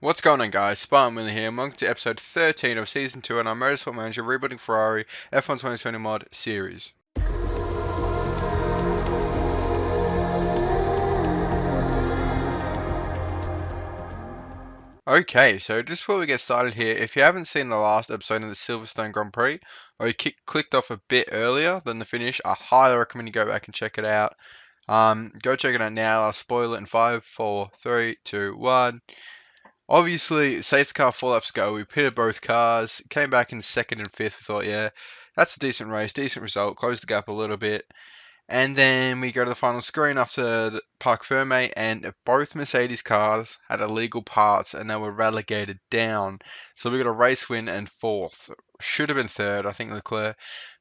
What's going on, guys? Spartan Willie here, and welcome to episode 13 of Season 2 on our Motorsport Manager Rebuilding Ferrari F1 2020 mod series. Okay, so just before we get started here, if you haven't seen the last episode of the Silverstone Grand Prix, or you clicked off a bit earlier than the finish, I highly recommend you go back and check it out. Go check it out now. I'll spoil it in 5, 4, 3, 2, 1. Obviously, safety car 4 laps ago, we pitted both cars, came back in second and fifth. We thought, yeah, that's a decent race, decent result, closed the gap a little bit. And then we go to the final screen after the Parc Ferme, and both Mercedes cars had illegal parts and they were relegated down. So we got a race win and fourth. Should have been third. I think Leclerc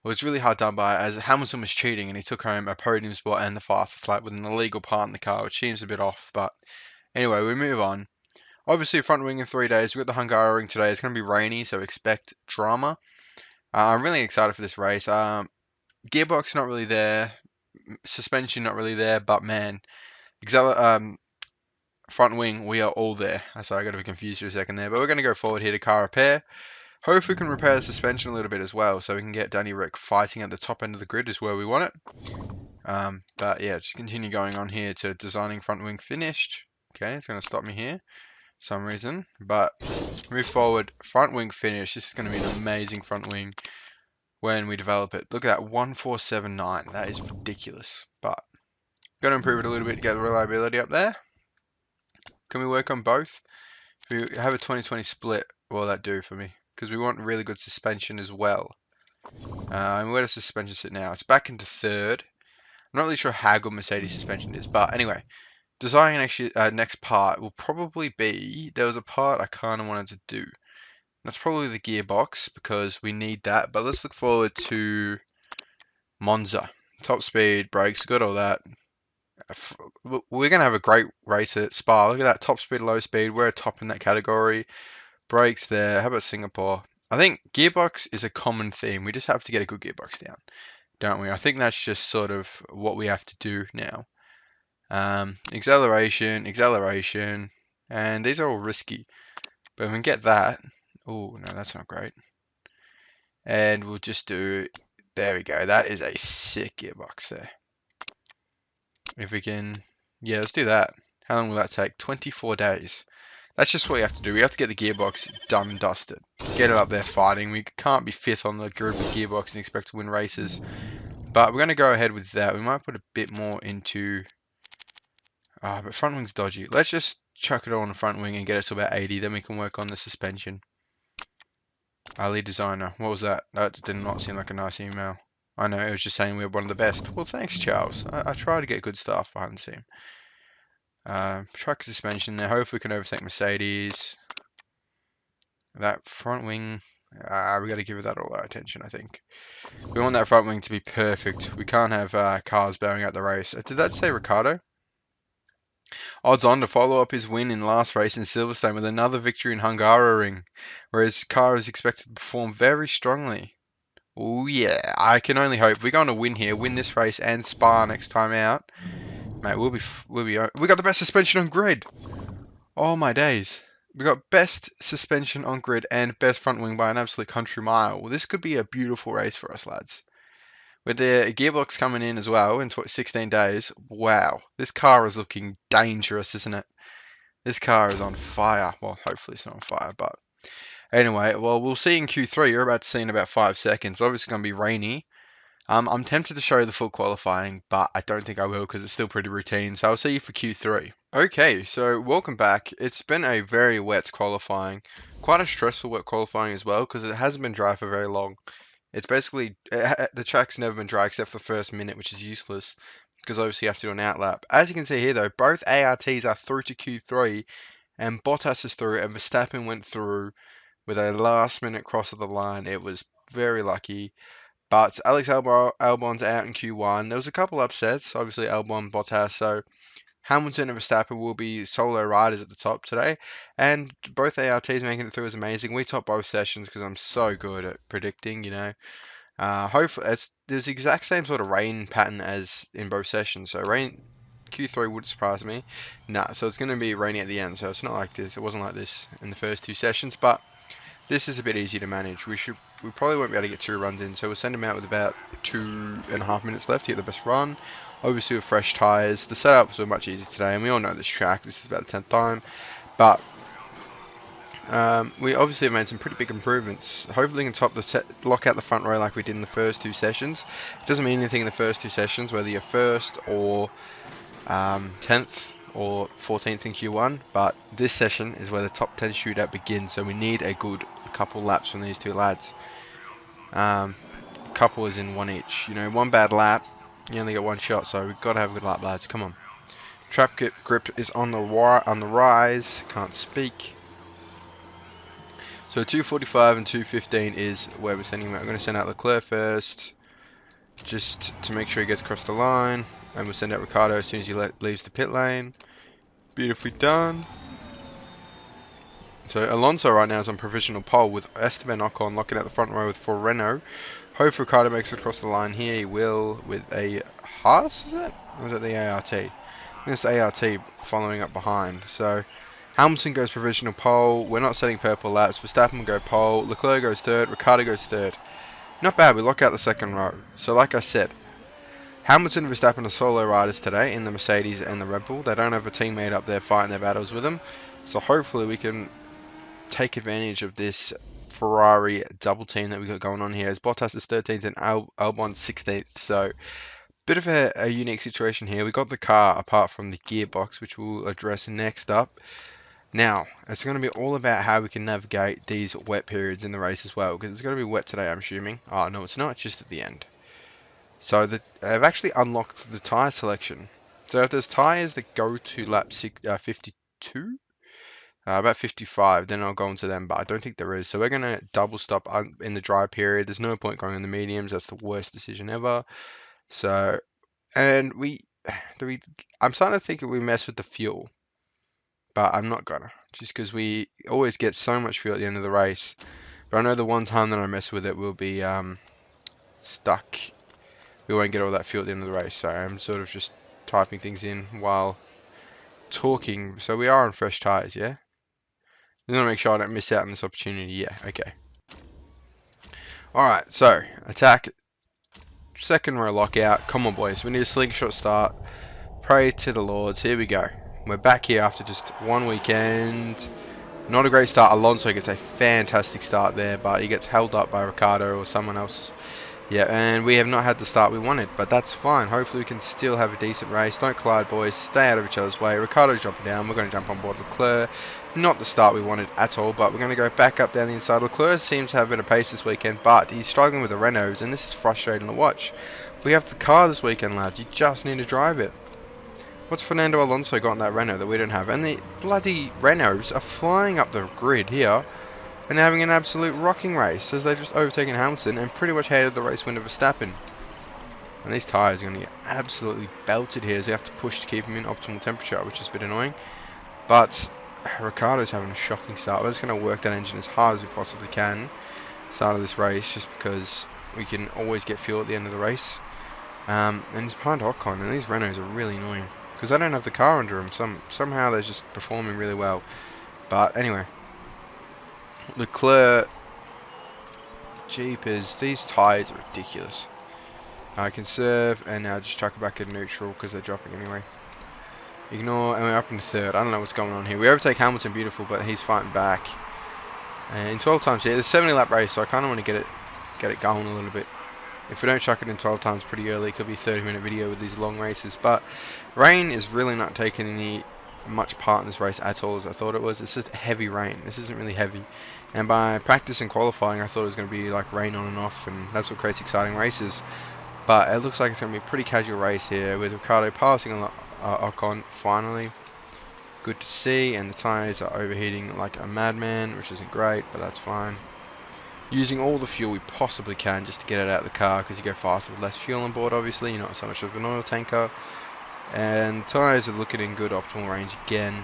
was really hard done by as Hamilton was cheating and he took home a podium spot and the fastest lap with an illegal part in the car, which seems a bit off. But anyway, we move on. Obviously, front wing in 3 days. We've got the Hungary ring today. It's going to be rainy, so expect drama. I'm really excited for this race. Gearbox not really there. Suspension not really there, but man, front wing, we are all there. Sorry, I got to be confused for a second there. But we're going to go forward here to car repair. Hopefully we can repair the suspension a little bit as well, so we can get Danny Rick fighting at the top end of the grid is where we want it. But yeah, just continue going on here to designing front wing finished. Okay, it's going to stop me here. Some reason, but move forward, front wing finish. This is going to be an amazing front wing when we develop it. Look at that, 1479. That is ridiculous, but going to improve it a little bit to get the reliability up there. Can we work on both? If we have a 2020 split, what will that do for me? Because we want really good suspension as well. And where does suspension sit now? It's back into third. I'm not really sure how good Mercedes suspension is, but anyway. Designing actually next part will probably be, there was a part I kind of wanted to do. That's probably the gearbox because we need that. But let's look forward to Monza. Top speed, brakes, got all that. We're going to have a great race at Spa. Look at that, top speed, low speed. We're a top in that category. Brakes there. How about Singapore? I think gearbox is a common theme. We just have to get a good gearbox down, don't we? I think that's just sort of what we have to do now. Acceleration, and these are all risky. But we can get that. Oh, no, that's not great. And we'll just do, there we go. That is a sick gearbox there. If we can, yeah, let's do that. How long will that take? 24 days. That's just what we have to do. We have to get the gearbox done and dusted. Get it up there fighting. We can't be fifth on the grid with gearbox and expect to win races. But we're going to go ahead with that. We might put a bit more into... but front wing's dodgy. Let's just chuck it all on the front wing and get it to about 80. Then we can work on the suspension. Our lead designer. What was that? That did not seem like a nice email. I know, it was just saying we were one of the best. Well, thanks, Charles. I try to get good stuff behind the scene. Truck suspension there. Hopefully we can overtake Mercedes. That front wing... we got to give that all our attention, I think. We want that front wing to be perfect. We can't have cars bowing out the race. Did that say Ricardo? Odds on to follow up his win in last race in Silverstone with another victory in Hungaroring, where his car is expected to perform very strongly. Oh yeah, I can only hope. If we're going to win here, win this race and Spa next time out, mate, we got the best suspension on grid. Oh my days. We got best suspension on grid and best front wing by an absolute country mile. Well, this could be a beautiful race for us, lads. With the gearbox coming in as well in 16 days, wow, this car is looking dangerous, isn't it? This car is on fire. Well, hopefully it's not on fire, but anyway, well, we'll see in Q3. You're about to see in about 5 seconds. Obviously, going to be rainy. I'm tempted to show you the full qualifying, but I don't think I will because it's still pretty routine. So I'll see you for Q3. Okay, so welcome back. It's been a very wet qualifying. Quite a stressful wet qualifying as well because it hasn't been dry for very long. It's basically, the track's never been dry except for the first minute, which is useless, because obviously you have to do an outlap. As you can see here though, both ARTs are through to Q3, and Bottas is through, and Verstappen went through with a last minute cross of the line. It was very lucky, but Alex Albon's out in Q1. There was a couple upsets, obviously Albon, Bottas, so Hamilton and Verstappen will be solo riders at the top today, and both ARTs making it through is amazing. We top both sessions because I'm so good at predicting, you know. Hopefully, there's the exact same sort of rain pattern as in both sessions. So rain Q3 wouldn't surprise me. Nah, so it's going to be rainy at the end, so it's not like this. It wasn't like this in the first 2 sessions, but this is a bit easier to manage. We probably won't be able to get 2 runs in, so we'll send him out with about 2.5 minutes left to get the best run. Obviously with fresh tyres. The setups were much easier today, and we all know this track. This is about the 10th time, but we obviously have made some pretty big improvements. Hopefully we can lock out the front row like we did in the first 2 sessions. It doesn't mean anything in the first 2 sessions, whether you're 1st or 10th or 14th in Q1, but this session is where the top 10 shootout begins, so we need a good couple laps from these 2 lads. Couple is in 1 each. You know, 1 bad lap, you only get 1 shot, so we've got to have a good lap, lads. Come on. Trap grip is on the rise. Can't speak. So 245 and 215 is where we're sending him out. I'm going to send out Leclerc first, just to make sure he gets across the line. And we'll send out Ricciardo as soon as he leaves the pit lane. Beautifully done. So Alonso right now is on provisional pole with Esteban Ocon locking out the front row with for Renault. Hope Ricciardo makes it across the line here. He will with a Haas, is it? Or is it the ART? I think it's the ART following up behind. So Hamilton goes provisional pole. We're not setting purple laps. Verstappen will go pole. Leclerc goes 3rd. Ricciardo goes 3rd. Not bad. We lock out the 2nd row. So like I said, Hamilton and Verstappen are solo riders today in the Mercedes and the Red Bull. They don't have a teammate up there fighting their battles with them. So hopefully we can take advantage of this Ferrari double team that we got going on here. As Bottas is 13th and Albon 16th. So bit of a unique situation here. We got the car apart from the gearbox, which we'll address next up. Now, it's going to be all about how we can navigate these wet periods in the race as well, because it's going to be wet today, I'm assuming. Oh, no, it's not. It's just at the end. So I've actually unlocked the tyre selection. So if there's tyres that go to lap 52, about 55, then I'll go into them, but I don't think there is. So we're going to double stop in the dry period. There's no point going in the mediums. That's the worst decision ever. So, and I'm starting to think that we mess with the fuel. But I'm not gonna, just because we always get so much fuel at the end of the race. But I know the one time that I mess with it, we'll be stuck. We won't get all that fuel at the end of the race, so I'm sort of just typing things in while talking. So we are on fresh tyres, yeah? I'm gonna make sure I don't miss out on this opportunity. Yeah, okay. Alright, so attack, 2nd row lockout. Come on, boys, we need a slingshot start. Pray to the Lords. Here we go. We're back here after just 1 weekend. Not a great start. Alonso gets a fantastic start there, but he gets held up by Ricciardo or someone else. Yeah, and we have not had the start we wanted, but that's fine. Hopefully we can still have a decent race. Don't collide, boys. Stay out of each other's way. Ricciardo's dropping down. We're going to jump on board Leclerc. Not the start we wanted at all, but we're going to go back up down the inside. Leclerc seems to have a bit of pace this weekend, but he's struggling with the Renaults, and this is frustrating to watch. We have the car this weekend, lads. You just need to drive it. What's Fernando Alonso got in that Renault that we don't have? And the bloody Renaults are flying up the grid here and having an absolute rocking race as they've just overtaken Hamilton and pretty much handed the race win to Verstappen. And these tyres are going to get absolutely belted here as they have to push to keep them in optimal temperature, which is a bit annoying. But Ricciardo's having a shocking start. We're just going to work that engine as hard as we possibly can start of this race, just because we can always get fuel at the end of the race. And he's behind Ocon, and these Renaults are really annoying, because I don't have the car under them. Somehow they're just performing really well. But anyway, Leclerc, jeepers, these tyres are ridiculous. I conserve and now just chuck it back in neutral because they're dropping anyway. Ignore, and we're up in 3rd. I don't know what's going on here. We overtake Hamilton, beautiful, but he's fighting back. And in 12 times here, there's a 70 lap race, so I kind of want to get it going a little bit. If we don't chuck it in 12 times pretty early, it could be a 30-minute video with these long races. But rain is really not taking any much part in this race at all as I thought it was. It's just heavy rain. This isn't really heavy. And by practice and qualifying, I thought it was going to be like rain on and off, and that's what creates exciting races. But it looks like it's going to be a pretty casual race here with Ricciardo passing on Ocon finally. Good to see, and the tyres are overheating like a madman, which isn't great, but that's fine. Using all the fuel we possibly can just to get it out of the car, because you go faster with less fuel on board, obviously. You're not so much of an oil tanker. And tyres are looking in good optimal range again.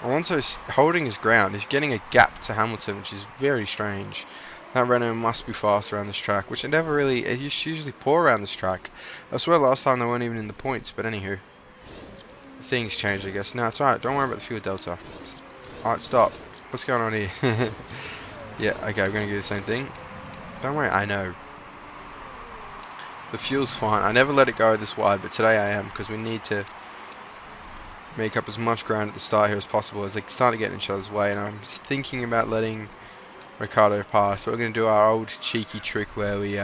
Alonso's holding his ground. He's getting a gap to Hamilton, which is very strange. That Renault must be fast around this track, which it never really, it's usually poor around this track. I swear last time they weren't even in the points, but anywho. things change, I guess. No, it's alright. Don't worry about the fuel delta. Alright, stop. What's going on here? Yeah, okay, we're going to do the same thing. Don't worry, I know. The fuel's fine. I never let it go this wide, but today I am, because we need to make up as much ground at the start here as possible as they start to get in each other's way. And I'm just thinking about letting Ricciardo pass. But we're going to do our old cheeky trick where we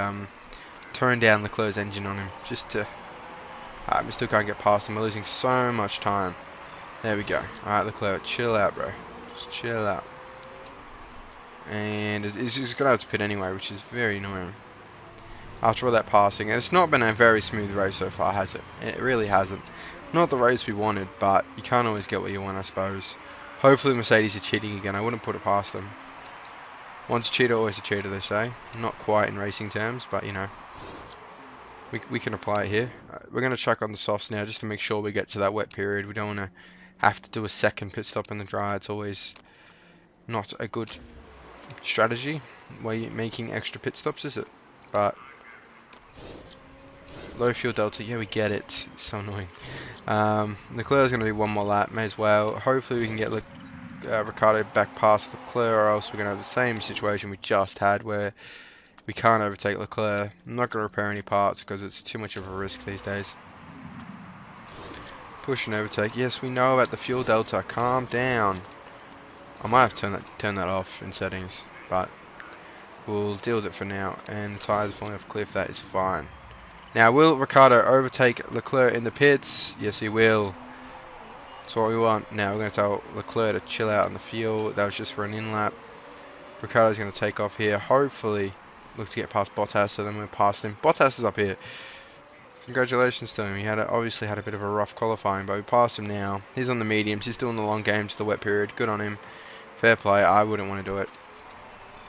turn down Leclerc's engine on him, just to... we still can't get past him. We're losing so much time. There we go. Alright, Leclerc, chill out, bro. Just chill out. And it's just going to have to pit anyway, which is very annoying. After all that passing. And it's not been a very smooth race so far, has it? It really hasn't. Not the race we wanted, but you can't always get what you want, I suppose. Hopefully Mercedes are cheating again. I wouldn't put it past them. Once a cheater, always a cheater, they say. Not quite in racing terms, but you know. We can apply it here. We're going to chuck on the softs now just to make sure we get to that wet period. We don't want to have to do a second pit stop in the dry. It's always not a good strategy while you're making extra pit stops, is it? But low fuel delta, yeah, we get it. It's so annoying. Leclerc's going to do one more lap, may as well. Hopefully we can get Ricciardo back past Leclerc, or else we're going to have the same situation we just had where we can't overtake Leclerc. I'm not going to repair any parts because it's too much of a risk these days. Push and overtake. Yes, we know about the fuel delta. Calm down. I might have to turn that off in settings, but we'll deal with it for now. And the tyres are falling off a cliff. That is fine. Now, will Ricciardo overtake Leclerc in the pits? Yes, he will. That's what we want. Now, we're going to tell Leclerc to chill out on the fuel. That was just for an in-lap. Ricciardo's going to take off here. Hopefully, look to get past Bottas, so then we're past him. Bottas is up here. Congratulations to him. He obviously had a bit of a rough qualifying, but we passed him now. He's on the mediums. He's still in the long game to the wet period. Good on him. Fair play. I wouldn't want to do it.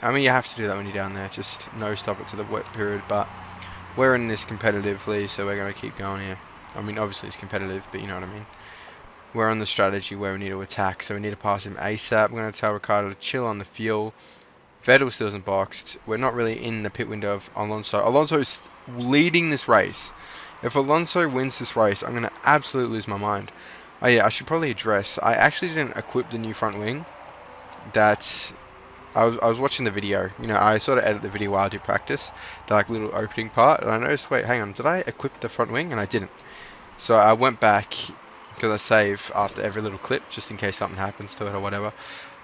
I mean, you have to do that when you're down there. Just no stop it to the wet period, but we're in this competitively, so we're going to keep going here. I mean, obviously it's competitive, but you know what I mean. We're on the strategy where we need to attack, so we need to pass him ASAP. We're going to tell Ricciardo to chill on the fuel. Vettel still isn't boxed. We're not really in the pit window of Alonso. Alonso's leading this race. If Alonso wins this race, I'm going to absolutely lose my mind. Oh yeah, I should probably address, I actually didn't equip the new front wing. That I was watching the video. You know, I sort of edit the video while I do practice, the like little opening part, and I noticed, wait, hang on, did I equip the front wing? And I didn't. So I went back, because I save after every little clip, just in case something happens to it or whatever.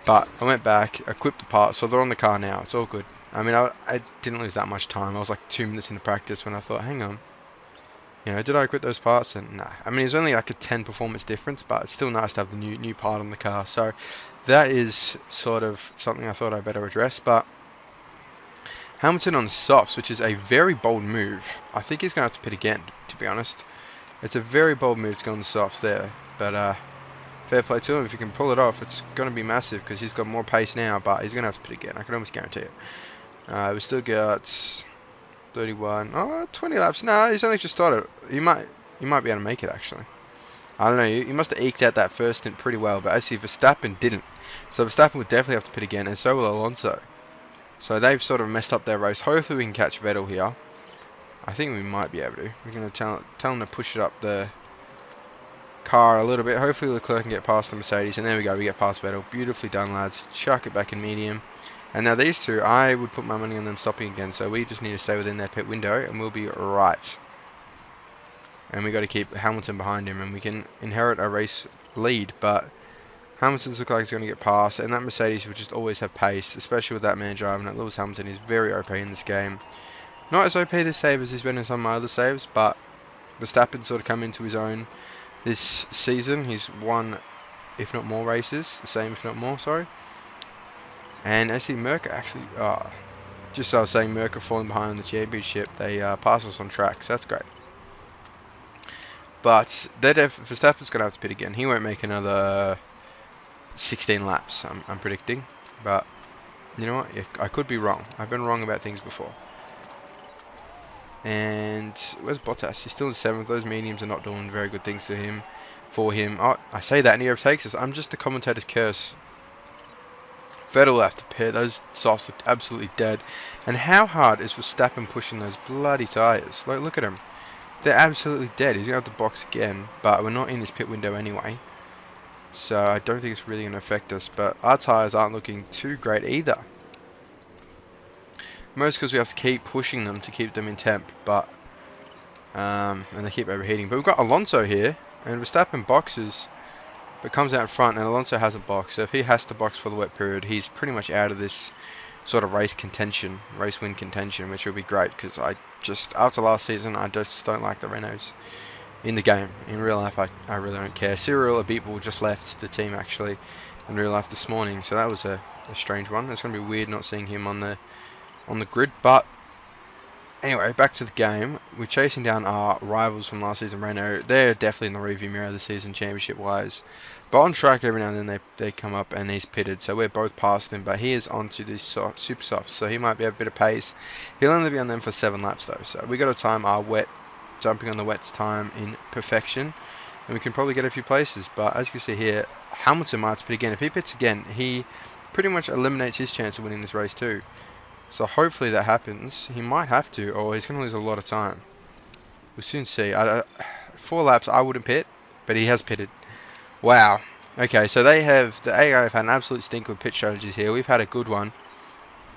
But I went back, equipped the parts, so they're on the car now. It's all good. I mean, I didn't lose that much time. I was like 2 minutes into practice when I thought, hang on. You know, did I equip those parts? And nah. I mean, it's only like a 10 performance difference, but it's still nice to have the new part on the car. So that is sort of something I thought I'd better address. But Hamilton on the softs, which is a very bold move. I think he's going to have to pit again, to be honest. It's a very bold move to go on the softs there. But fair play to him. If he can pull it off, it's going to be massive because he's got more pace now, but he's going to have to pit again. I can almost guarantee it. We still got 31. Oh, 20 laps. No, he's only just started. He might be able to make it, actually. I don't know. He must have eked out that first stint pretty well, but I see Verstappen didn't. So Verstappen would definitely have to pit again, and so will Alonso. So they've sort of messed up their race. Hopefully we can catch Vettel here. I think we might be able to. We're going to tell him to push it up the car a little bit. Hopefully Leclerc can get past the Mercedes, and there we go. We get past Vettel. Beautifully done, lads. Chuck it back in medium. And now these two, I would put my money on them stopping again. So we just need to stay within their pit window, and we'll be right. And we got to keep Hamilton behind him, and we can inherit a race lead. But Hamilton's look like he's going to get past, and that Mercedes will just always have pace, especially with that man driving it. Lewis Hamilton is very OP in this game. Not as OP this save as he's been in some of my other saves, but Verstappen sort of come into his own this season. He's won, if not more races, the same if not more, sorry. And I see Merca actually, just so I was saying, Merca falling behind in the championship, they pass us on track, so that's great. But Verstappen's going to have to pit again. He won't make another 16 laps, I'm predicting. But, you know what, I could be wrong. I've been wrong about things before. And where's Bottas? He's still in 7th. Those mediums are not doing very good things for him. Oh, I say that and he overtakes us. I'm just the commentator's curse. Vettel will have to pit. Those softs look absolutely dead. And how hard is Verstappen pushing those bloody tyres? Like, look at him. they're absolutely dead. He's going to have to box again, but we're not in his pit window anyway. So I don't think it's really going to affect us, but our tyres aren't looking too great either. Most because we have to keep pushing them to keep them in temp, but and they keep overheating. But we've got Alonso here, and Verstappen boxes, but comes out in front, and Alonso hasn't boxed. So if he has to box for the wet period, he's pretty much out of this sort of race win contention, which will be great because I just, after last season, I just don't like the Renaults in the game. In real life, I really don't care. Cyril Abiteboul just left the team actually in real life this morning, so that was a strange one. It's going to be weird not seeing him on the grid, but anyway, back to the game. We're chasing down our rivals from last season, Renault. They're definitely in the review mirror this season, championship-wise. But on track, every now and then they come up and he's pitted. So we're both past him, but he is onto these super softs, so he might be a bit of pace. He'll only be on them for 7 laps, though. So we got to time our jumping on the wets time in perfection. And we can probably get a few places. But as you can see here, Hamilton might pit again. If he pits again, he pretty much eliminates his chance of winning this race too. So hopefully that happens. He might have to, or he's going to lose a lot of time. We'll soon see. 4 laps, I wouldn't pit, but he has pitted. Wow. Okay, so the AI have had an absolute stink with pit strategies here. We've had a good one,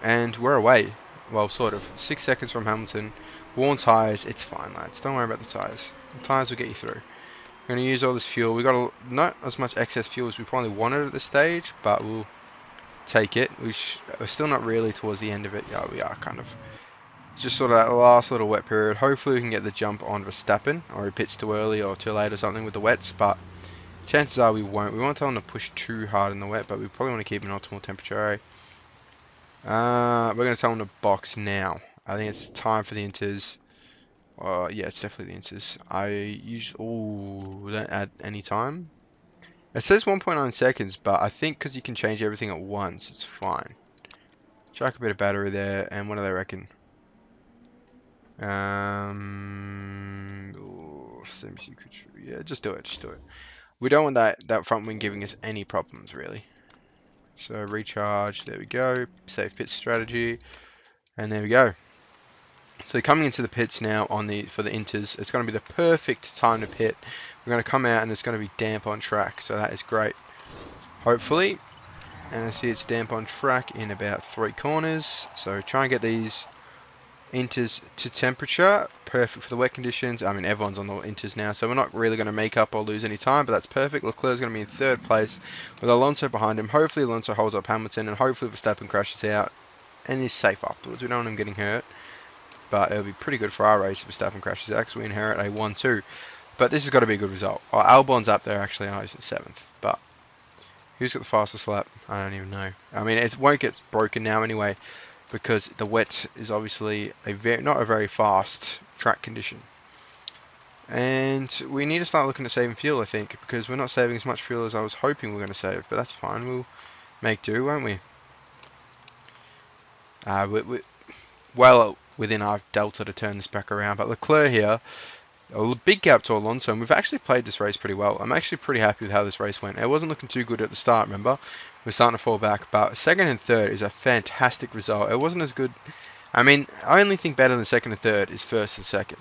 and we're away. Well, sort of. 6 seconds from Hamilton. Worn tyres. It's fine, lads. Don't worry about the tyres. The tyres will get you through. We're going to use all this fuel. We've got not as much excess fuel as we probably wanted at this stage, but we'll take it. We're still not really towards the end of it. Yeah, we are kind of. It's just sort of that last little wet period. Hopefully we can get the jump on Verstappen, or he pits too early or too late or something with the wets, but chances are we won't. We won't tell him to push too hard in the wet, but we probably want to keep an optimal temperature. We're going to tell him to box now. I think it's time for the inters. Yeah, it's definitely the inters. Don't add any time. It says 1.9 seconds, but I think because you can change everything at once, it's fine. Chuck a bit of battery there, and what do they reckon? Yeah, just do it. We don't want that front wing giving us any problems, really. So recharge, there we go. Safe pit strategy, and there we go. So coming into the pits now for the inters, it's going to be the perfect time to pit. We're going to come out and it's going to be damp on track, so that is great. Hopefully, and I see it's damp on track in about 3 corners. So try and get these inters to temperature, perfect for the wet conditions. I mean, everyone's on the inters now, so we're not really going to make up or lose any time, but that's perfect. Leclerc's going to be in 3rd place with Alonso behind him. Hopefully Alonso holds up Hamilton, and hopefully Verstappen crashes out and is safe afterwards. We don't want him getting hurt, but it'll be pretty good for our race if Verstappen crashes out, because we inherit a 1-2. But this has got to be a good result. Oh, Albon's up there actually. Oh, he's in 7th, but who's got the fastest lap? I don't even know. I mean, it won't get broken now anyway, because the wet is obviously not a very fast track condition. And we need to start looking at saving fuel, I think, because we're not saving as much fuel as I was hoping we were going to save, but that's fine. We'll make do, won't we? We're well within our delta to turn this back around, but Leclerc here, a big gap to Alonso, and we've actually played this race pretty well. I'm actually pretty happy with how this race went. It wasn't looking too good at the start, remember? We're starting to fall back, but 2nd and 3rd is a fantastic result. It wasn't as good. I mean, I only think better than 2nd and 3rd is 1st and 2nd.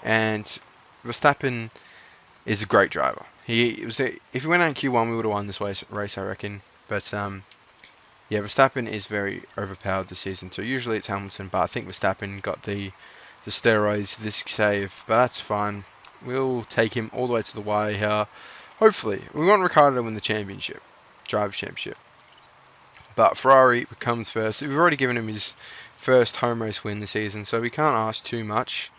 And Verstappen is a great driver. If he went out in Q1, we would have won this race, I reckon. But yeah, Verstappen is very overpowered this season. So usually it's Hamilton, but I think Verstappen got the steroids this save, but that's fine. We'll take him all the way to the wire here. Hopefully, we want Ricciardo to win the championship, Drivers' Championship. But Ferrari comes first. We've already given him his first home race win this season, so we can't ask too much.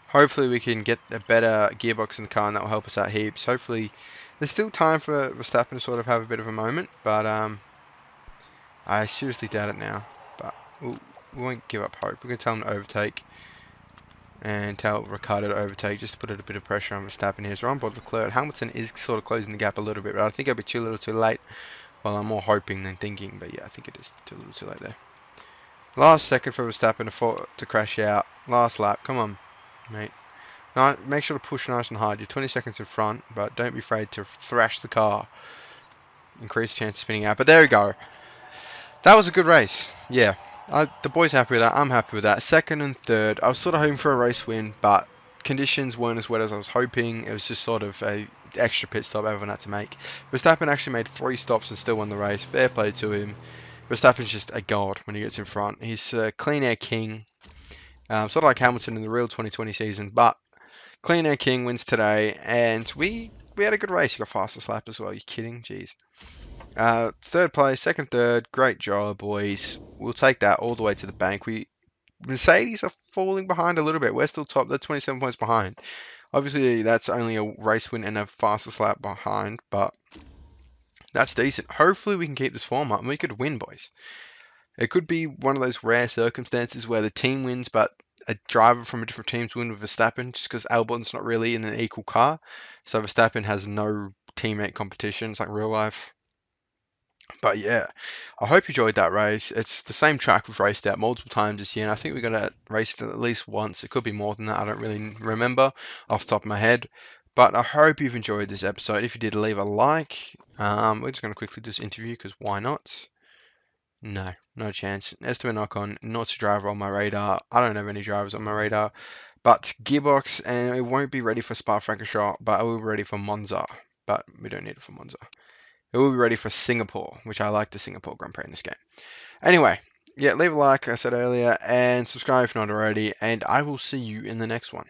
Hopefully we can get a better gearbox in the car, and that will help us out heaps. Hopefully, there's still time for Verstappen to sort of have a bit of a moment, but I seriously doubt it now. But we won't give up hope. We're going to tell him to overtake, and tell Ricciardo to overtake, just to put a bit of pressure on Verstappen here. So we're on board Leclerc. Hamilton is sort of closing the gap a little bit, but I think it'll be too little too late. Well, I'm more hoping than thinking, but yeah, I think it is too little too late there. Last second for Verstappen to crash out. Last lap. Come on, mate. Now, make sure to push nice and hard. You're 20 seconds in front, but don't be afraid to thrash the car. Increase the chance of spinning out. But there we go. That was a good race. Yeah. The boys happy with that. I'm happy with that. 2nd and 3rd. I was sort of hoping for a race win, but conditions weren't as wet as I was hoping. It was just sort of a extra pit stop everyone had to make. Verstappen actually made 3 stops and still won the race. Fair play to him. Verstappen's just a god when he gets in front. He's a clean air king, sort of like Hamilton in the real 2020 season. But clean air king wins today, and we had a good race. He got fastest lap as well. You kidding? Jeez. Third place, second, third. Great job, boys. We'll take that all the way to the bank. Mercedes are falling behind a little bit. We're still top. They're 27 points behind. Obviously, that's only a race win and a fastest lap behind, but that's decent. Hopefully, we can keep this form up and we could win, boys. It could be one of those rare circumstances where the team wins, but a driver from a different team's win with Verstappen, just because Albon's not really in an equal car. So Verstappen has no teammate competition. It's like real life. But yeah, I hope you enjoyed that race. It's the same track we've raced at multiple times this year, and I think we're going to race it at least once. It could be more than that. I don't really remember off the top of my head. But I hope you've enjoyed this episode. If you did, leave a like. We're just going to quickly do this interview because why not? No, no chance. S2E13, not a driver on my radar. I don't have any drivers on my radar. But Gearbox, and it won't be ready for Spa-Francorchamps, but it will be ready for Monza. But we don't need it for Monza. It will be ready for Singapore, which I like the Singapore Grand Prix in this game. Anyway, yeah, leave a like, like I said earlier, and subscribe if not already, and I will see you in the next one.